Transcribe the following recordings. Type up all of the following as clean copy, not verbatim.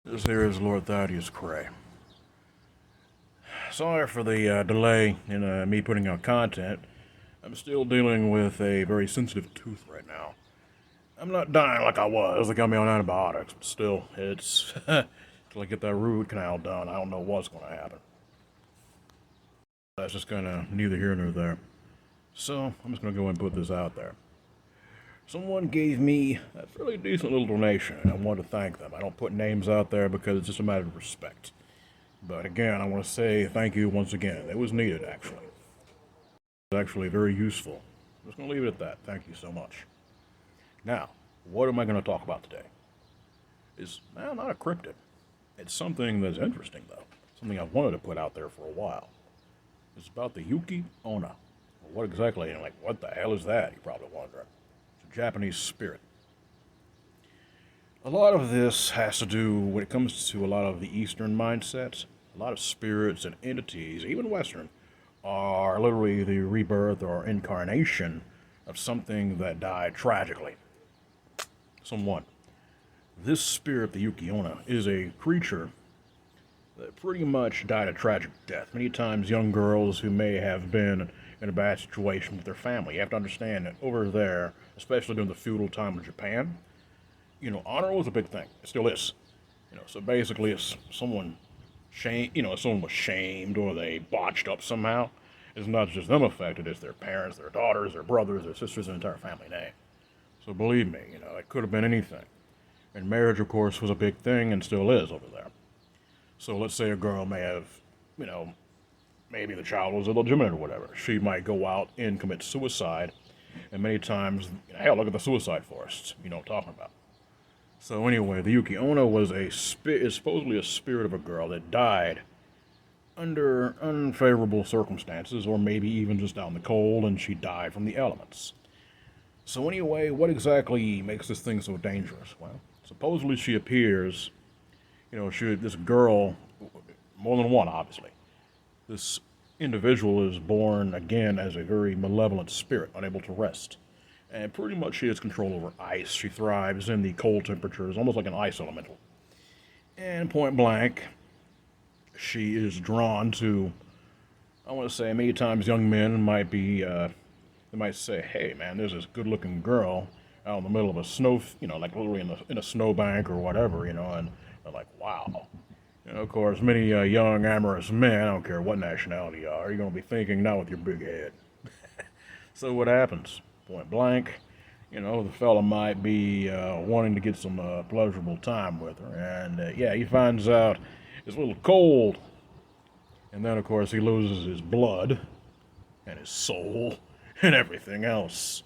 This here is Lord Thaddeus Cray. Sorry for the delay in me putting out content. I'm still dealing with a very sensitive tooth right now. I'm not dying like I was. They got me on antibiotics, but still, it's till I get that root canal done. I don't know what's going to happen. That's just kind of neither here nor there. So I'm just going to go and put this out there. Someone gave me a fairly decent little donation, and I want to thank them. I don't put names out there because it's just a matter of respect. But again, I want to say thank you once again. It was needed, actually. It was actually very useful. I'm just going to leave it at that. Thank you so much. Now, what am I going to talk about today? It's not a cryptid. It's something that's interesting, though. Something I've wanted to put out there for a while. It's about the Yuki Onna. Well, what exactly? And like, what the hell is that? You're probably wondering. It's a Japanese spirit. A lot of this has to do when it comes to a lot of the Eastern mindsets. A lot of spirits and entities, even Western, are literally the rebirth or incarnation of something that died tragically. Someone. This spirit, the Yuki Onna, is a creature that pretty much died a tragic death. Many times, young girls who may have been in a bad situation with their family. You have to understand that over there, especially during the feudal time of Japan, honor was a big thing. It still is. So basically, if someone if someone was shamed or they botched up somehow, it's not just them affected, it's their parents, their daughters, their brothers, their sisters, the entire family name. So believe me, it could have been anything. And marriage, of course, was a big thing and still is over there. So let's say a girl may have, maybe the child was illegitimate or whatever. She might go out and commit suicide, and many times, hell, look at the suicide forests. You know what I'm talking about. So anyway, the Yuki Onna is supposedly a spirit of a girl that died under unfavorable circumstances, or maybe even just out in the cold, and she died from the elements. So anyway, what exactly makes this thing so dangerous? Well, supposedly she appears, this girl, more than one, obviously. This individual is born again as a very malevolent spirit, unable to rest. And pretty much she has control over ice. She thrives in the cold temperatures, almost like an ice elemental. And point blank, she is drawn to, I want to say, many times young men might be, they might say, hey man, there's this good looking girl out in the middle of a snow, like literally in a snowbank or whatever, and they're like, wow. Of course, many young amorous men, I don't care what nationality you are, you're going to be thinking, not with your big head. So what happens? Point blank, the fella might be wanting to get some pleasurable time with her, and he finds out it's a little cold, and then of course he loses his blood and his soul and everything else.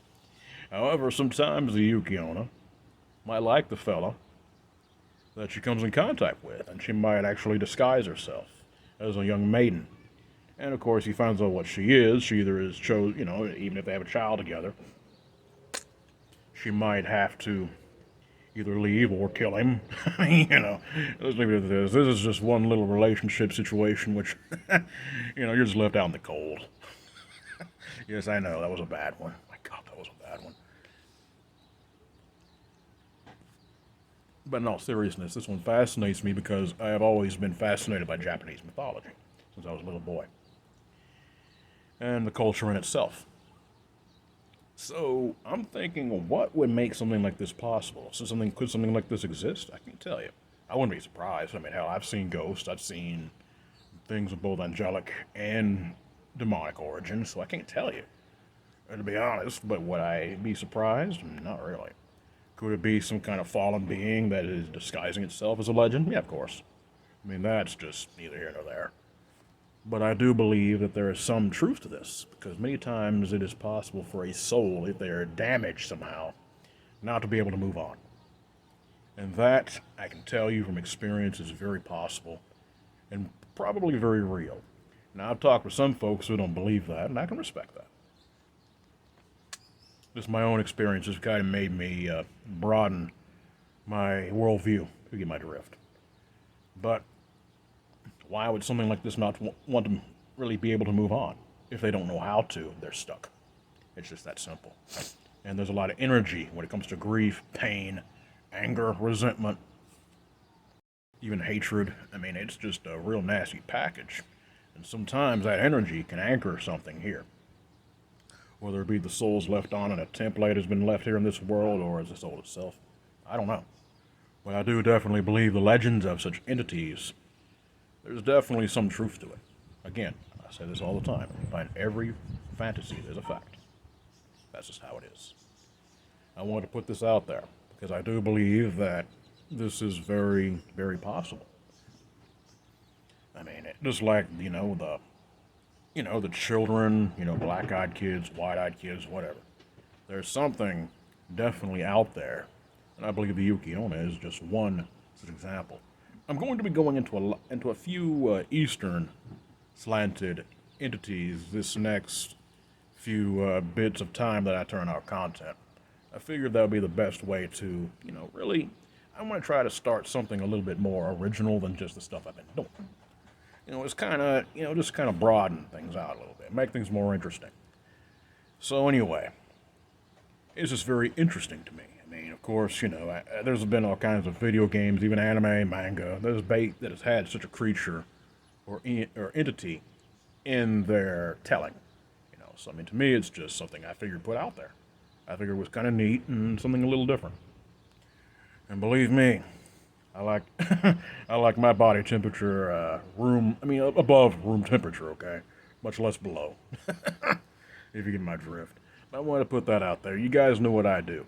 However, sometimes the Yuki Onna might like the fella that she comes in contact with, and she might actually disguise herself as a young maiden. And of course, he finds out what she is. She either is even if they have a child together, she might have to either leave or kill him. Let's leave it at this. This is just one little relationship situation, which, you're just left out in the cold. Yes, I know, that was a bad one. My God, that was a bad one. But in all seriousness, this one fascinates me because I have always been fascinated by Japanese mythology since I was a little boy. And the culture in itself. So I'm thinking, what would make something like this possible? Could something like this exist? I can't tell you. I wouldn't be surprised. I mean, hell, I've seen ghosts. I've seen things of both angelic and demonic origin, so I can't tell you. And to be honest, but would I be surprised? Not really. Could it be some kind of fallen being that is disguising itself as a legend? Yeah, of course. I mean, that's just neither here nor there. But I do believe that there is some truth to this, because many times it is possible for a soul, if they are damaged somehow, not to be able to move on. And that, I can tell you from experience, is very possible and probably very real. Now, I've talked with some folks who don't believe that, and I can respect that. Just my own experiences kind of made me broaden my worldview, to get my drift. But why would something like this not want to really be able to move on? If they don't know how to, they're stuck. It's just that simple. And there's a lot of energy when it comes to grief, pain, anger, resentment. even hatred. I mean, it's just a real nasty package. And sometimes that energy can anchor something here. Whether it be the souls left on and a template has been left here in this world, or as the soul itself. I don't know. But I do definitely believe the legends of such entities, there's definitely some truth to it. Again, I say this all the time. Behind every fantasy, there's a fact. That's just how it is. I want to put this out there because I do believe that this is very, very possible. I mean, just like the children, black-eyed kids, white-eyed kids, whatever. There's something definitely out there, and I believe the Yuki Onna is just one such example. I'm going to be going into a few Eastern slanted entities this next few bits of time that I turn out content. I figured that would be the best way to, really, I want to try to start something a little bit more original than just the stuff I've been doing. It's kind of, just kind of broaden things out a little bit, make things more interesting. So anyway, it's just very interesting to me. I mean, of course, there's been all kinds of video games, even anime, manga. There's bait that has had such a creature or entity in their telling. So I mean, to me, it's just something I figured put out there. I figured it was kind of neat and something a little different. And believe me, I like I like my body temperature above room temperature, okay? Much less below. If you get my drift. I want to put that out there. You guys know what I do.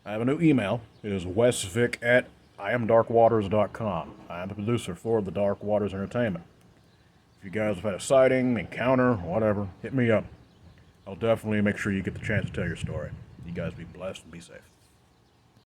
I have a new email. It is wesvic@iamdarkwaters.com. I am the producer for the Dark Waters Entertainment. If you guys have had a sighting, encounter, whatever, hit me up. I'll definitely make sure you get the chance to tell your story. You guys be blessed and be safe.